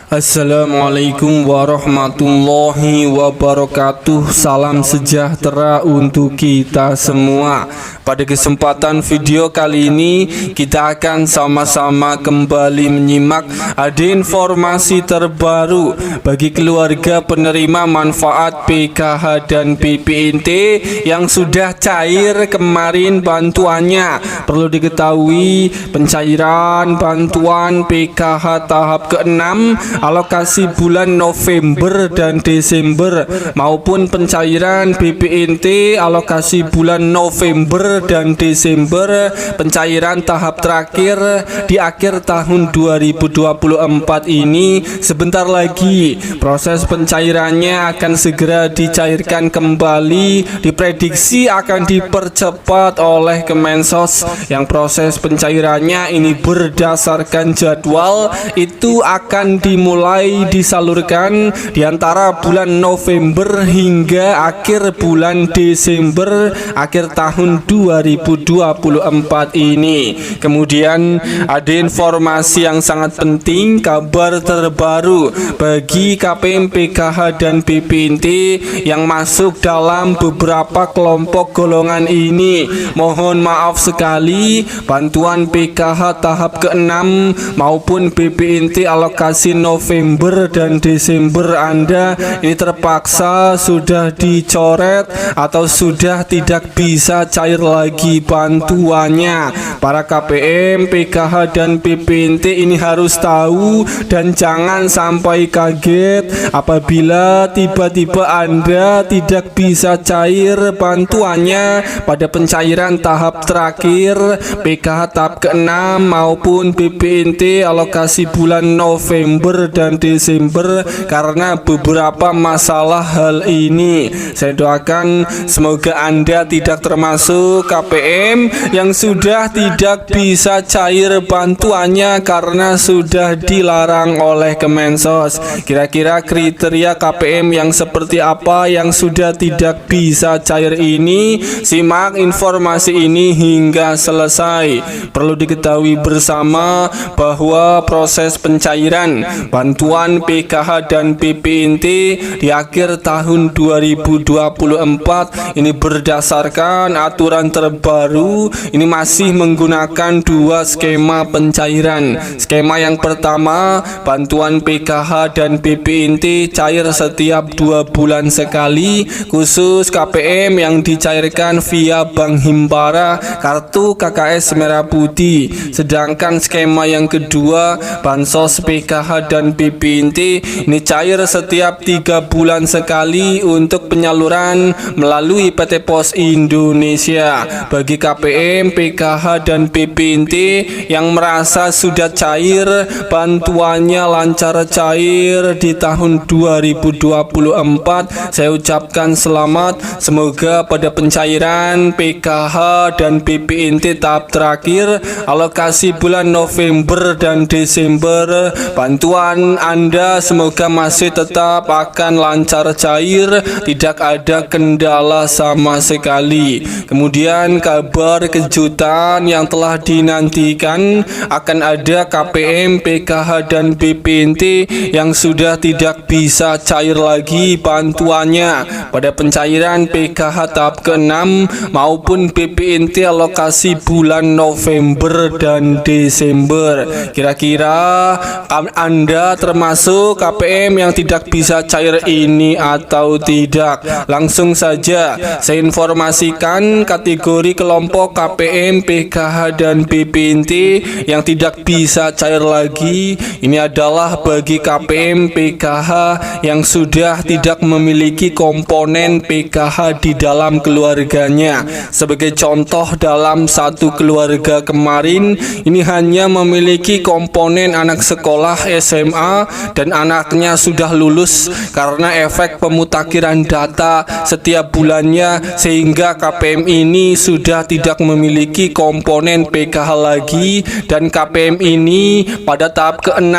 Assalamualaikum warahmatullahi wabarakatuh. Salam sejahtera untuk kita semua. Pada kesempatan video kali ini kita akan sama-sama kembali menyimak ada informasi terbaru bagi keluarga penerima manfaat PKH dan PPNT yang sudah cair kemarin bantuannya. Perlu diketahui pencairan bantuan PKH tahap ke-6 alokasi bulan November dan Desember maupun pencairan PPNT alokasi bulan November dan Desember pencairan tahap terakhir di akhir tahun 2024 ini sebentar lagi proses pencairannya akan segera dicairkan kembali, diprediksi akan dipercepat oleh Kemensos yang proses pencairannya ini berdasarkan jadwal itu akan dimulai disalurkan di antara bulan November hingga akhir bulan Desember akhir tahun 2024 ini. Kemudian ada informasi yang sangat penting, kabar terbaru bagi KPM PKH dan PPNT yang masuk dalam beberapa kelompok golongan ini. Mohon maaf sekali, bantuan PKH tahap ke-6 maupun PPNT alokasi November dan Desember Anda ini terpaksa sudah dicoret atau sudah tidak bisa cair lagi bantuannya. Para KPM, PKH dan PPNT ini harus tahu dan jangan sampai kaget apabila tiba-tiba Anda tidak bisa cair bantuannya pada pencairan tahap terakhir PKH tahap ke-6 maupun PPNT alokasi bulan November dan Desember karena beberapa masalah hal ini. Saya doakan semoga Anda tidak termasuk KPM yang sudah tidak bisa cair bantuannya karena sudah dilarang oleh Kemensos. Kira-kira kriteria KPM yang seperti apa yang sudah tidak bisa cair ini? Simak informasi ini hingga selesai. Perlu diketahui bersama bahwa proses pencairan bantuan PKH dan PPNT di akhir tahun 2024 ini berdasarkan aturan terbaru ini masih menggunakan dua skema pencairan. Skema yang pertama, bantuan PKH dan PPNT cair setiap 2 bulan sekali, khusus KPM yang dicairkan via Bank Himbara kartu KKS Merah Putih. Sedangkan skema yang kedua, bansos PKH dan PPNT ini cair setiap 3 bulan sekali untuk penyaluran melalui PT Pos Indonesia. Bagi KPM, PKH dan PPNT yang merasa sudah cair bantuannya lancar cair di tahun 2024, saya ucapkan selamat. Semoga pada pencairan PKH dan PPNT tahap terakhir alokasi bulan November dan Desember bantuan Anda semoga masih tetap akan lancar cair, tidak ada kendala sama sekali. Kemudian kabar kejutan yang telah dinantikan, akan ada KPM, PKH dan PPNT yang sudah tidak bisa cair lagi bantuannya pada pencairan PKH tahap ke-6 maupun PPNT alokasi bulan November dan Desember. Kira-kira Anda termasuk KPM yang tidak bisa cair ini atau tidak? Langsung saja saya informasikan kategori kelompok KPM, PKH dan PPNT yang tidak bisa cair lagi. Ini adalah bagi KPM, PKH yang sudah tidak memiliki komponen PKH di dalam keluarganya. Sebagai contoh, dalam satu keluarga kemarin ini hanya memiliki komponen anak sekolah SMA dan anaknya sudah lulus karena efek pemutakhiran data setiap bulannya, sehingga KPM ini sudah tidak memiliki komponen PKH lagi dan KPM ini pada tahap ke-6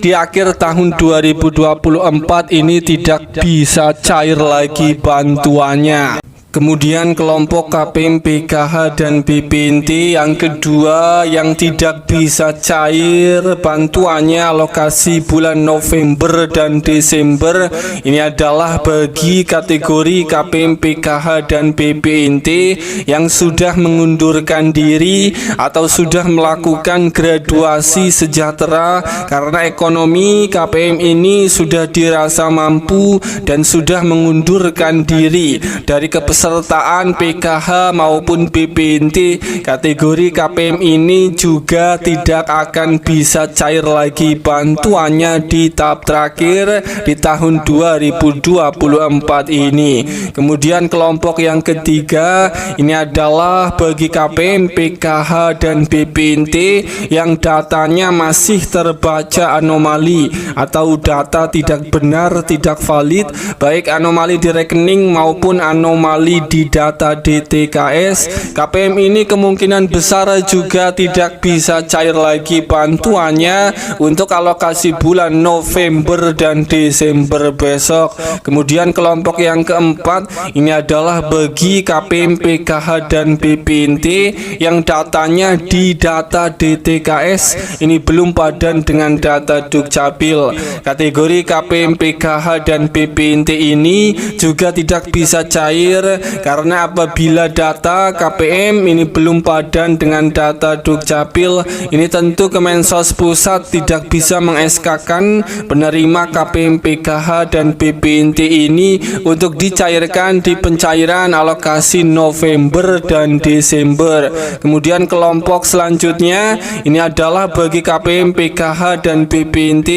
di akhir tahun 2024 ini tidak bisa cair lagi bantuannya. Kemudian kelompok KPM, PKH, dan BPNT yang kedua yang tidak bisa cair bantuannya alokasi bulan November dan Desember ini adalah bagi kategori KPM, PKH, dan BPNT yang sudah mengundurkan diri atau sudah melakukan graduasi sejahtera karena ekonomi KPM ini sudah dirasa mampu dan sudah mengundurkan diri dari kepesertaan PKH maupun BPNT. Kategori KPM ini juga tidak akan bisa cair lagi bantuannya di tahap terakhir di tahun 2024 ini. Kemudian kelompok yang ketiga ini adalah bagi KPM, PKH, dan BPNT yang datanya masih terbaca anomali atau data tidak benar, tidak valid, baik anomali di rekening maupun anomali di data DTKS. KPM ini kemungkinan besar juga tidak bisa cair lagi bantuannya untuk alokasi bulan November dan Desember besok. Kemudian kelompok yang keempat ini adalah bagi KPM, PKH, dan BPNT yang datanya di data DTKS ini belum padan dengan data Dukcapil. Kategori KPM, PKH, dan BPNT ini juga tidak bisa cair karena apabila data KPM ini belum padan dengan data Dukcapil, ini tentu Kemensos Pusat tidak bisa meng-SK-kan penerima KPM, PKH, dan BPNT ini untuk dicairkan di pencairan alokasi November dan Desember. Kemudian kelompok selanjutnya ini adalah bagi KPM, PKH, dan BPNT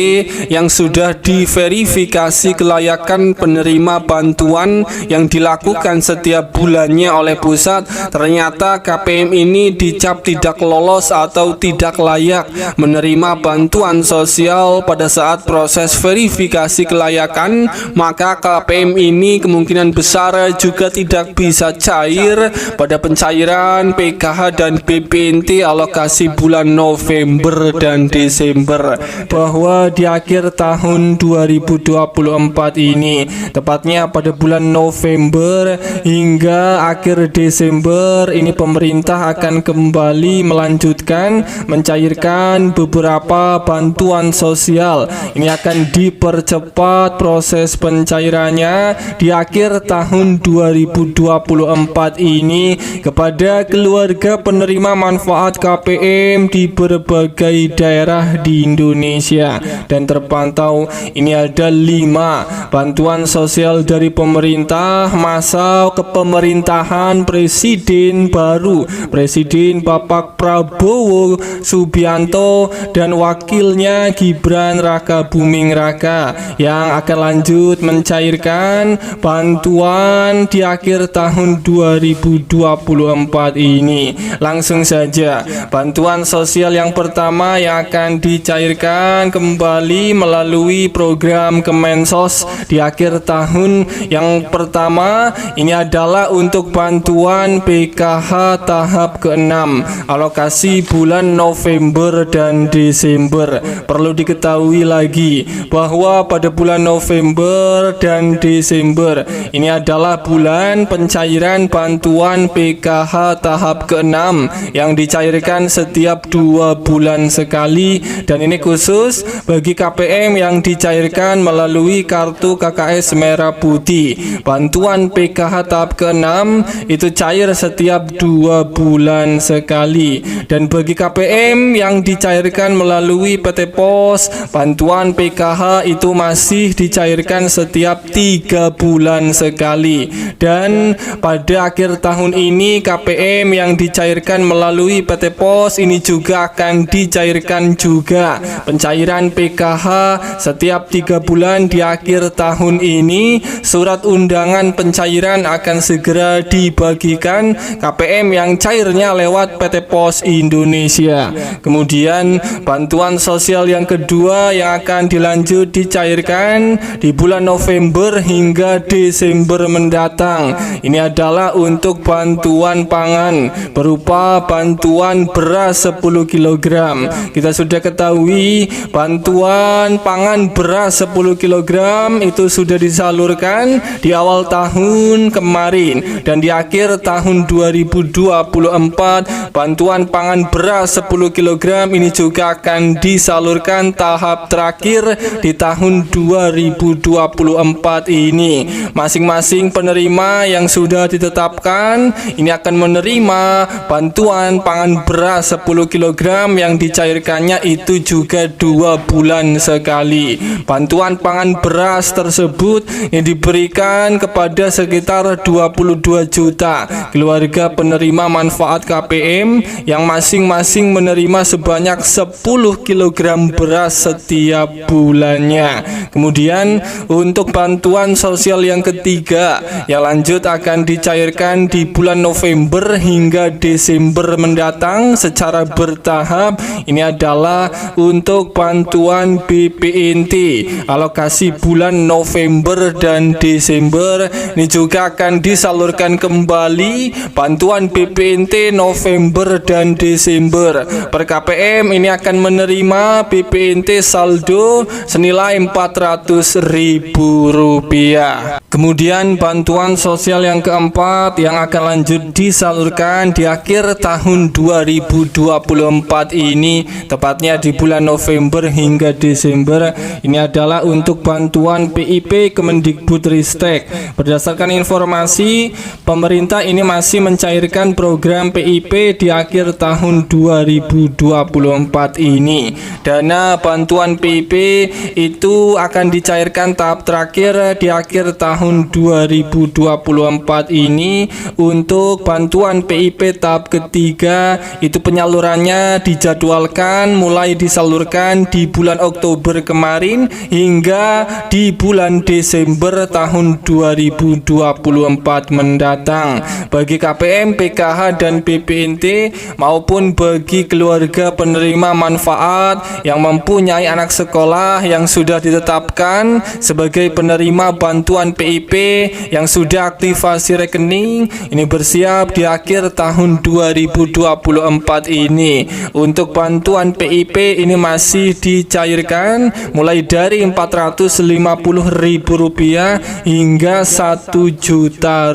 yang sudah diverifikasi kelayakan penerima bantuan yang dilakukan setiap bulannya oleh pusat. Ternyata KPM ini dicap tidak lolos atau tidak layak menerima bantuan sosial pada saat proses verifikasi kelayakan, maka KPM ini kemungkinan besar juga tidak bisa cair pada pencairan PKH dan BPNT alokasi bulan November dan Desember. Bahwa di akhir tahun 2024 ini, tepatnya pada bulan November hingga akhir Desember ini, pemerintah akan kembali melanjutkan mencairkan beberapa bantuan sosial. Ini akan dipercepat proses pencairannya di akhir tahun 2024 ini kepada keluarga penerima manfaat KPM di berbagai daerah di Indonesia. Dan terpantau ini ada 5 bantuan sosial dari pemerintah masa kepemerintahan Presiden baru, Presiden Bapak Prabowo Subianto dan wakilnya Gibran Raka Buming Raka yang akan lanjut mencairkan bantuan di akhir tahun 2024 ini. Langsung saja, bantuan sosial yang pertama yang akan dicairkan kembali melalui program Kemensos di akhir tahun. Yang pertama ini adalah untuk bantuan PKH tahap ke-6 alokasi bulan November dan Desember. Perlu diketahui lagi bahwa pada bulan November dan Desember ini adalah bulan pencairan bantuan PKH tahap ke-6 yang dicairkan setiap 2 bulan sekali, dan ini khusus bagi KPM yang dicairkan melalui kartu KKS merah putih. Bantuan PKH tahap ke-6 itu cair setiap 2 bulan sekali, dan bagi KPM yang dicairkan melalui PT Pos, bantuan PKH itu masih dicairkan setiap 3 bulan sekali. Dan pada akhir tahun ini KPM yang dicairkan melalui PT Pos ini juga akan dicairkan juga pencairan PKH setiap 3 bulan di akhir tahun ini. Surat undangan pencairan akan segera dibagikan KPM yang cairnya lewat PT Pos Indonesia. Kemudian bantuan sosial yang kedua yang akan dilanjut dicairkan di bulan November hingga Desember mendatang. Ini adalah untuk bantuan pangan berupa bantuan beras 10 kg. Kita sudah ketahui bantuan pangan beras 10 kg itu sudah disalurkan di awal tahun kemarin kemarin. Dan di akhir tahun 2024 bantuan pangan beras 10 kg ini juga akan disalurkan tahap terakhir di tahun 2024 ini. Masing-masing penerima yang sudah ditetapkan ini akan menerima bantuan pangan beras 10 kg yang dicairkannya itu juga 2 bulan sekali. Bantuan pangan beras tersebut yang diberikan kepada sekitar 22 juta keluarga penerima manfaat KPM yang masing-masing menerima sebanyak 10 kg beras setiap bulannya. Kemudian untuk bantuan sosial yang ketiga yang lanjut akan dicairkan di bulan November hingga Desember mendatang secara bertahap. Ini adalah untuk bantuan BPNT alokasi bulan November dan Desember. Ini juga akan disalurkan kembali bantuan BPNT November dan Desember. Per KPM ini akan menerima BPNT saldo senilai Rp400.000. Kemudian bantuan sosial yang keempat yang akan lanjut disalurkan di akhir tahun 2024 ini, tepatnya di bulan November hingga Desember. Ini adalah untuk bantuan PIP Kemendikbudristek. Berdasarkan informasi, pemerintah ini masih mencairkan program PIP di akhir tahun 2024 ini. Dana bantuan PIP itu akan dicairkan tahap terakhir di akhir tahun 2024 ini. Untuk bantuan PIP tahap ketiga itu penyalurannya dijadwalkan mulai disalurkan di bulan Oktober kemarin hingga di bulan Desember tahun 2024 mendatang. Bagi KPM, PKH dan BPNT maupun bagi keluarga penerima manfaat yang mempunyai anak sekolah yang sudah ditetapkan sebagai penerima bantuan PIP yang sudah aktivasi rekening, ini bersiap di akhir tahun 2024 ini. Untuk bantuan PIP ini masih dicairkan mulai dari Rp450.000 hingga Rp1 juta,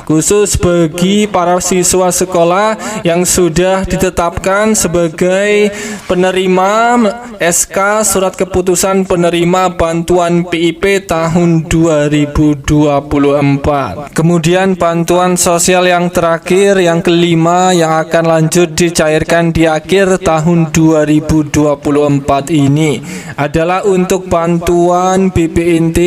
khusus bagi para siswa sekolah yang sudah ditetapkan sebagai penerima SK Surat Keputusan Penerima Bantuan PIP tahun 2024. Kemudian bantuan sosial yang terakhir, yang kelima, yang akan lanjut dicairkan di akhir tahun 2024 ini adalah untuk bantuan BPNT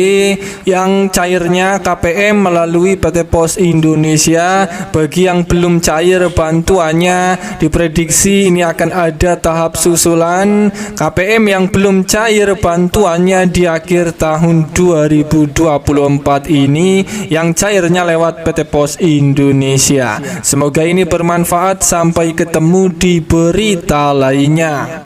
yang cairnya KPM melalui PT Pos Indonesia. Bagi yang belum cair bantuannya, diprediksi ini akan ada tahap susulan. KPM yang belum cair bantuannya di akhir tahun 2024 ini yang cairnya lewat PT Pos Indonesia. Semoga ini bermanfaat. Sampai ketemu di berita lainnya.